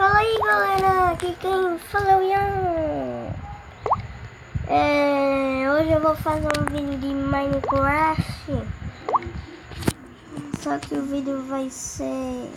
Fala aí, galera, aqui quem fala é o Ian. Hoje eu vou fazer um vídeo de Minecraft. Só que o vídeo vai ser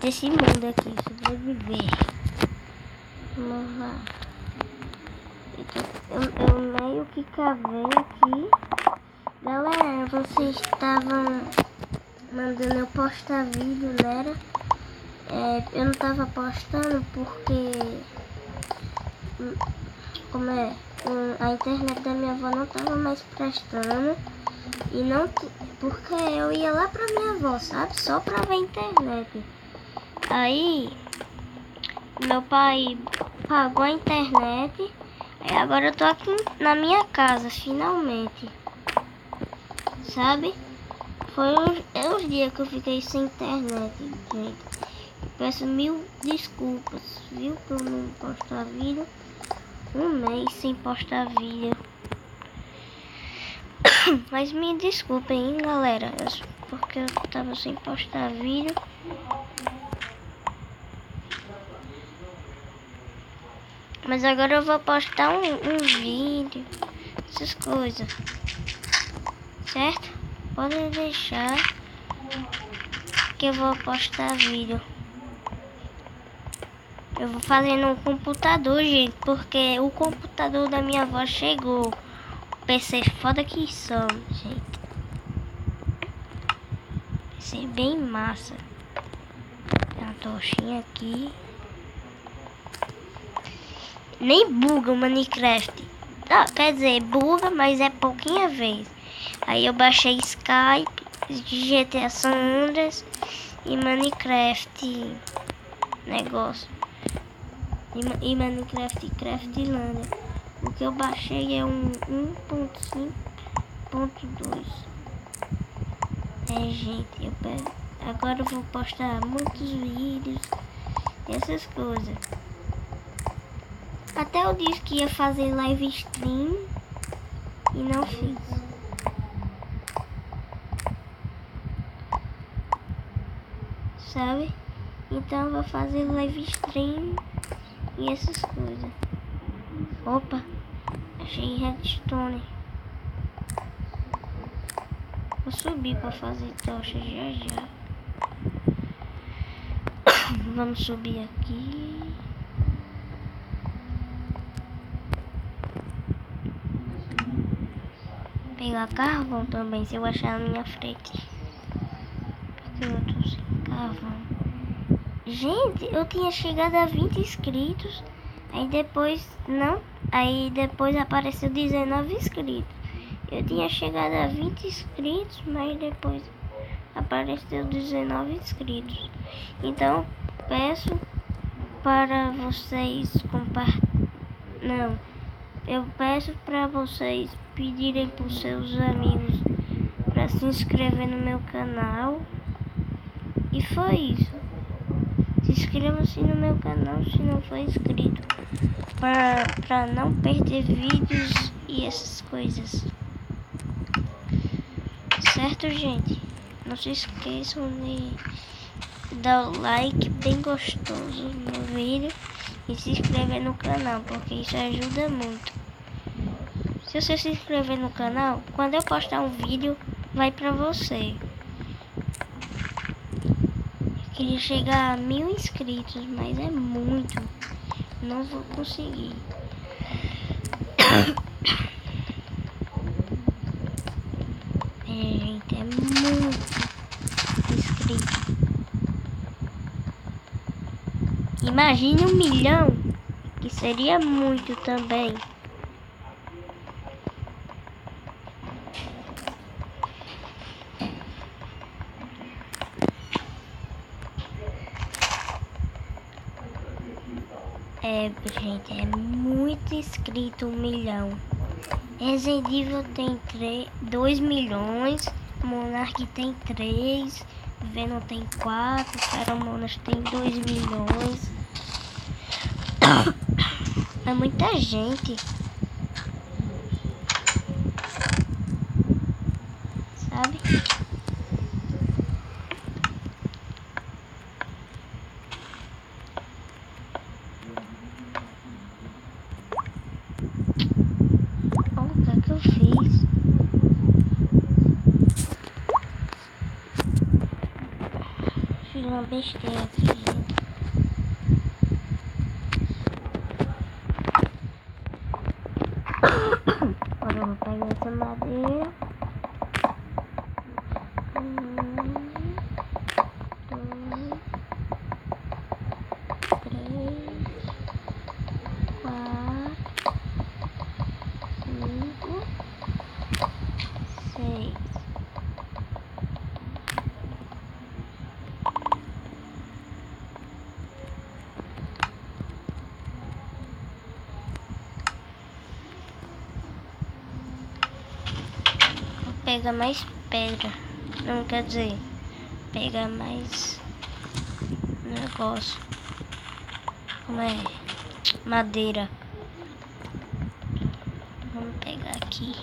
desse mundo aqui, sobreviver. Vamos lá. Eu meio que cavei aqui. Galera, vocês estavam mandando eu postar vídeo, né? Eu não tava postando porque a internet da minha avó não tava mais prestando. E não porque eu ia lá pra minha avó, sabe? Só pra ver a internet. Aí meu pai pagou a internet. Aí agora eu tô aqui na minha casa, finalmente. Sabe? Foi uns dias que eu fiquei sem internet, gente. Peço mil desculpas, viu? Por não postar vídeo. Um mês sem postar vídeo. Mas me desculpem, hein, galera. Porque eu tava sem postar vídeo. Mas agora eu vou postar um vídeo. Essas coisas. Certo? Podem deixar que eu vou postar vídeo. Eu vou fazer no computador, gente, porque o computador da minha avó chegou. O PC foda que são, gente. PC bem massa. Tem uma tochinha aqui. Nem buga o Minecraft. Ah, quer dizer, buga, mas é pouquinha vez. Aí eu baixei Skype, GTA San Andreas e Minecraft negócio. E Minecraft Craftlândia. O que eu baixei é um 1.5.2. Gente, agora eu vou postar muitos vídeos, essas coisas. Até eu disse que ia fazer live stream e não fiz. Sabe? Então eu vou fazer live stream e essas coisas. Opa, achei redstone. Vou subir para fazer tocha já. Vamos subir aqui. Pegar carvão também, se eu achar na minha frente. Porque eu tô sem carvão. Gente, eu tinha chegado a 20 inscritos. Aí depois apareceu 19 inscritos. Eu tinha chegado a 20 inscritos, mas depois apareceu 19 inscritos. Então, peço para vocês eu peço para vocês pedirem para os seus amigos para se inscrever no meu canal. E foi isso. Se inscreva-se no meu canal se não for inscrito, para não perder vídeos e essas coisas. Certo, gente? Não se esqueçam de dar o like bem gostoso no vídeo e se inscrever no canal, porque isso ajuda muito. Se você se inscrever no canal, quando eu postar um vídeo, vai pra você. Eu queria chegar a 1000 inscritos, mas é muito. Não vou conseguir. Gente, é muito inscrito. Imagine 1 milhão, que seria muito também. Gente, é muito inscrito 1 milhão. Resident Evil tem 2 milhões, Monark tem 3, Venom tem 4, Pheromonas tem 2 milhões. É muita gente. Sabe? eu fiz? Fiz uma besteira aqui, gente. Agora eu vou pegar essa madeira. Pega mais pedra, não quer dizer, pega mais negócio, como é, madeira. Vamos pegar aqui.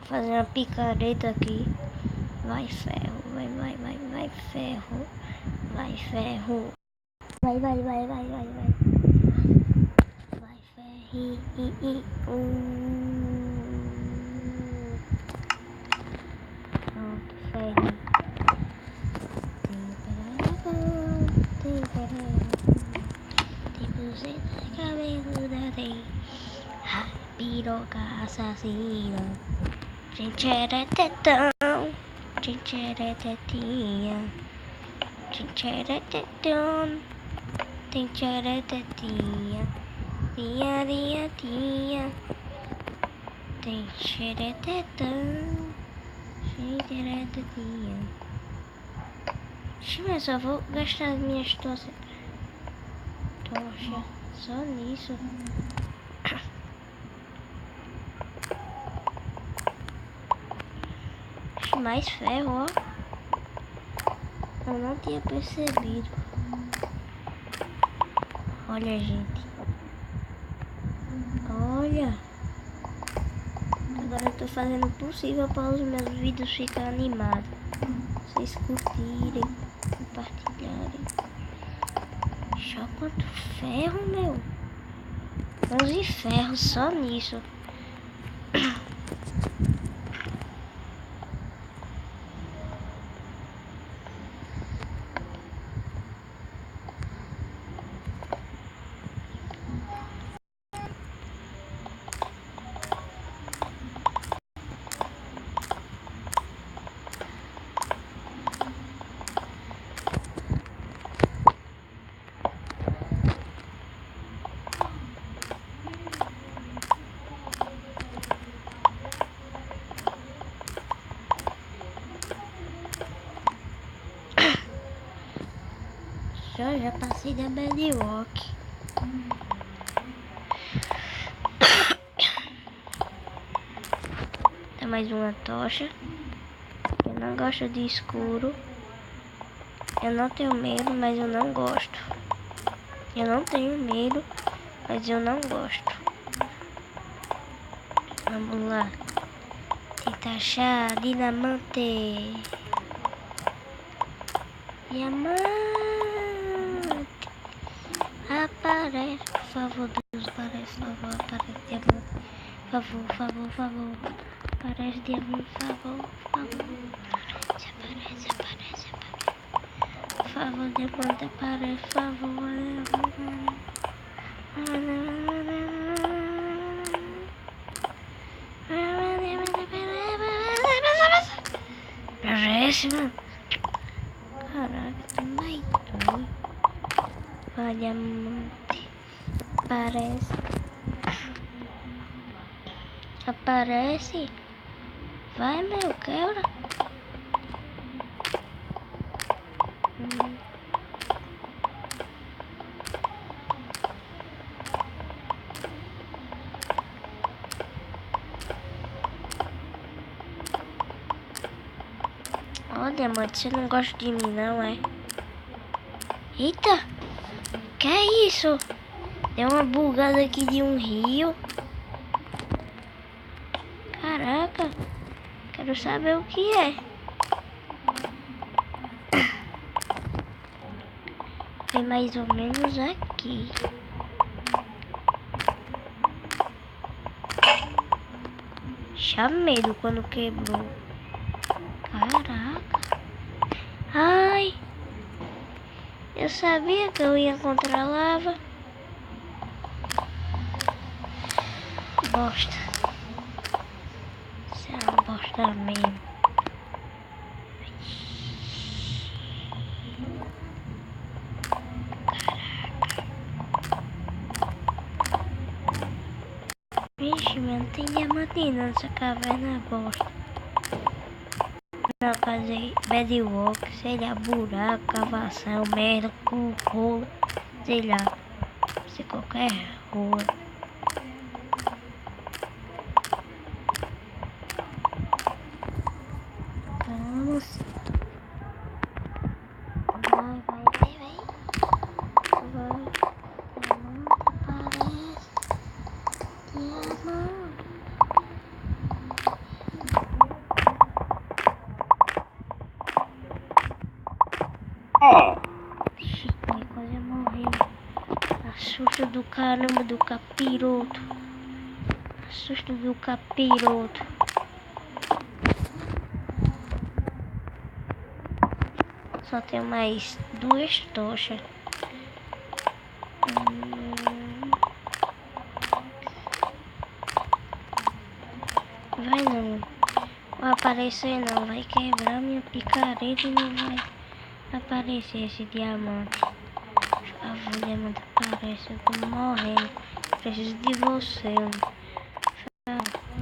Fazer uma picareta aqui. Vai ferro, vai ferro. Vai ferro. Vai. Vai ferro. Pronto, ferro. Tem buzeta cabeluda, tem piroca assassina. Gente era tetão, gente era tetinha, gente era tetão, gente era tetinha, tinha, gente era tetão, gente era tetinha. Mas só vou gastar as minhas tochas só nisso. Mais ferro, ó. Eu não tinha percebido. Olha, gente. Olha. Agora eu tô fazendo o possível para os meus vídeos ficarem animados. Vocês curtirem, compartilharem. Só quanto ferro, meu. 11 ferros só nisso. Já passei da Bedrock. Tem mais uma tocha. Eu não gosto de escuro. Eu não tenho medo, mas eu não gosto. Eu não tenho medo, mas eu não gosto. Vamos lá. Tentar achar dinamite. Diamante. aparece. Por favor, Deus, aparece. Por favor, aparece diamante. Por favor. Aparece diamante, por favor. Aparece. Por favor, diamante, aparece. Por favor, aparece, mano. Caraca, também doido. Vai, diamante. Aparece. Vai, meu, quebra. Ó, diamante, você não gosta de mim, não, é? Eita! Que é isso? Deu uma bugada aqui de um rio. Caraca! Quero saber o que é. Foi mais ou menos aqui. Tinha medo quando quebrou. Caraca! Ai! Eu sabia que eu ia encontrar lava. Bosta. Isso é uma bosta mesmo. Vixe, mano, tem diamante nessa caverna bosta. Não, fazer bedrock, sei lá, buraco, cavação, merda, cu, rola, sei lá. Se qualquer rua. Vamos. Vai. Quase morreu. Assusto do caramba do capiroto. Assusto do capiroto. Só tem mais 2 tochas. Vai não. Vai aparecer não. Vai quebrar minha picareta e não vai aparecer esse diamante. Por favor, diamante, aparece. Eu tô morrendo. Preciso de você.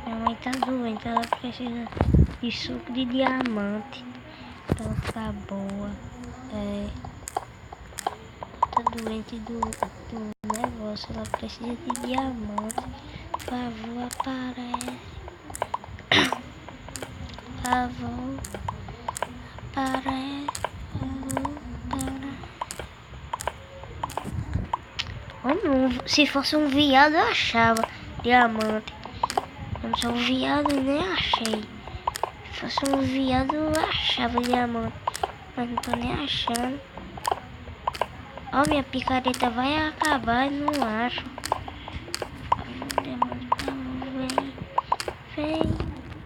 Minha mãe tá doente. Ela precisa de suco de diamante pra ela ficar boa. Tá doente do negócio. Ela precisa de diamante. Por favor, aparece. Por favor, aparece. Se fosse um viado eu achava diamante. Eu não sou um viado e nem achei. Se fosse um viado eu achava diamante. Mas não tô nem achando. Ó, minha picareta vai acabar e não acho. Diamante, vem,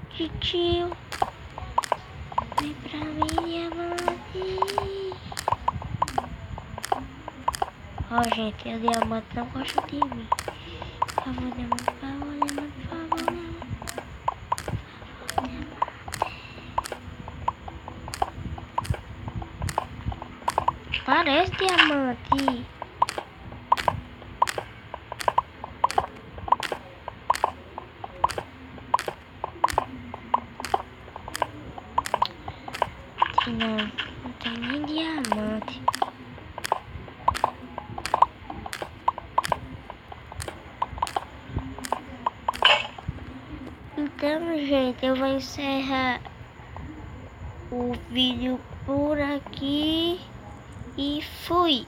titio. Vem pra mim, diamante. Ó, gente, o diamante não gosta de mim. Por favor, diamante, por favor, diamante. Parece diamante. Não tem nem diamante. Então, gente, eu vou encerrar o vídeo por aqui e fui.